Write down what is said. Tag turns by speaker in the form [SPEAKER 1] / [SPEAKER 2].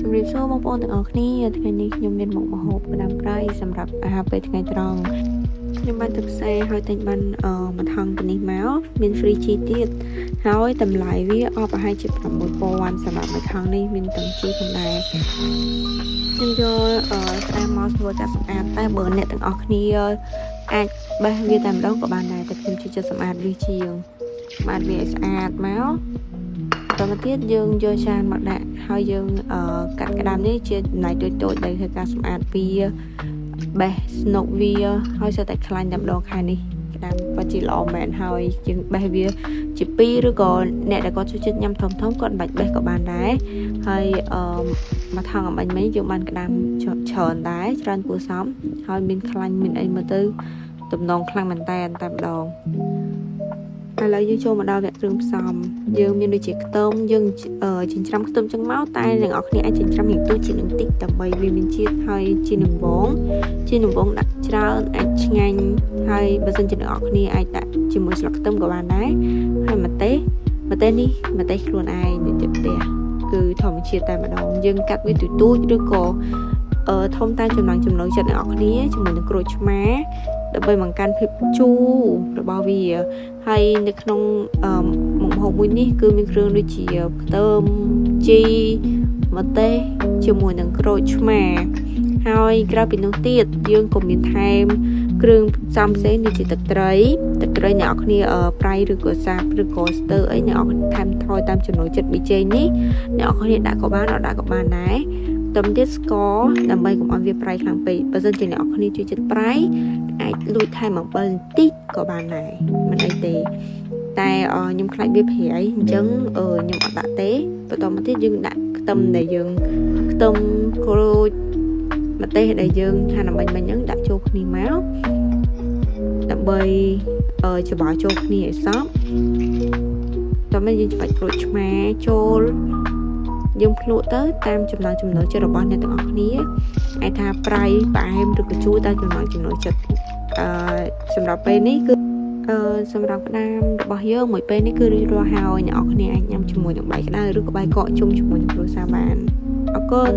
[SPEAKER 1] ជំរាបសួរបងប្អូនទាំងអស់គ្នាថ្ងៃនេះខ្ញុំមានមកម្ហូបក្តាមប្រៃសម្រាប់អាហារពេលថ្ងៃត្រង់ខ្ញុំបានទៅផ្សារហើយទិញបានមួយថង់ទៅនេះមកមាន free ជីទៀតហើយតម្លៃវាអស់ប្រហែលជា 6000 សម្រាប់មួយថង់នេះមានទាំងជីផងដែរខ្ញុំយកស្អាតមកធ្វើការសម្អាតតែបើអ្នកទាំងអស់គ្នាអាចបេះវាតែម្ដងក៏បានដែរតែខ្ញុំជឿចិត្តសម្អាតវាជាងសម្អាតវាឲ្យស្អាតមកបន្តទៀតយើងយកចានមកដាក់ហើយយើងកាត់ក្តាមនេះជាចំណែកតូចៗដែលធ្វើការសម្អាតវាបេះស្នុកវាហើយស្ទើរតែខ្លាញ់តែម្ដងខែនេះក្តាមពិតជាល្អមែនហើយយើងបេះវាជា2ឬក៏អ្នកដែលគាត់ចូលចិត្តញ៉ាំធំៗគាត់មិនបាច់បេះក៏បានដែរហើយមកថងអំបញ្ញមិញយើងបានក្តាមច្រើនដែរច្រើនគួរសមហើយមានខ្លាញ់មានអីមើលទៅទំនងខ្លាំងមែនតែម្ដងឥឡូវយើងចូលមកដល់វគ្គគ្រឿងផ្សំយើងមានដូចជាខ្ទឹមយើងចិញ្ច្រាំខ្ទឹមចឹងមកតែអ្នកនរគ្នាអាចចិញ្ច្រាំយ៉ាងទូជានឹងតិចដើម្បីវាមានជាតិហើយជាដំបងដាក់ច្រើនអាចឆ្ងាញ់ហើយបើសិនជាអ្នកនរគ្នាអាចដាក់ជាមួយស្លឹកខ្ទឹមក៏បានដែរហើយម្ទេសនេះម្ទេសខ្លួនឯងនៅផ្ទះគឺធម្មជាតិតែម្ដងយើងកាត់វាទូចឬក៏ធំតាមចំណង់ចំណូលចិត្តអ្នកនរគ្នាជាមួយនឹងក្រូចឆ្មាដើម្បីបង្កើនភាពជូររបស់វាហើយនៅក្នុងមុខម្ហូបមួយនេះគឺមានគ្រឿងដូចជាខ្ទឹមជីម្ទេសជាមួយនឹងក្រូចឆ្មាហើយក្រៅពីនោះទៀតយើងក៏មានថែមគ្រឿងផ្សំផ្សេងដូចជាទឹកត្រីអ្នកនរគ្នាប្រៃឬក៏សាបឬក៏ស្ទើអីអ្នកនរគ្នាថែមថយតាមចំណូលចិត្តប៊ីចេងនេះអ្នកនរគ្នាដាក់ក៏បានអត់ដាក់ក៏បានដែរតំទៀតស្ករដើម្បីកុំឲ្យវាប្រៃខ្លាំងពេកបើមិនជាអ្នកនរគ្នាជួយចិត្តប្រៃអាចលួចថែមអំបិលបន្តិចក៏បានដែរមិនអីទេតែខ្ញុំខ្លាចវាប្រៃអញ្ចឹងខ្ញុំអត់ដាក់ទេបន្តមកទៀតយើងដាក់ខ្ទឹមក្រូចម្ទេសដែលយើងហាន់អំបញ្ញមិញហ្នឹងដាក់ចូលគ្នាមកដើម្បីច្របល់ចូលគ្នាឲ្យសព្វតោះមកយើងច្បាច់ក្រូចឆ្មាចូលយើងភ្លក់ទៅតាមចំណង់ចំណូលចិត្តរបស់អ្នកទាំងអស់គ្នាអាចថាប្រៃផ្អែមឬក៏ជូរតាមចំណង់ចំណូលចិត្តសម្រាប់ពេលនេះគឺសម្រាប់ក្តាមរបស់យើងមួយពេលនេះគឺរួចរាល់ហើយអ្នកនរគ្នាអាចញ៉ាំជាមួយនឹងបាយក្តៅឬក៏បាយកកជុំជាមួយនឹងគ្រួសារបានអរគុណ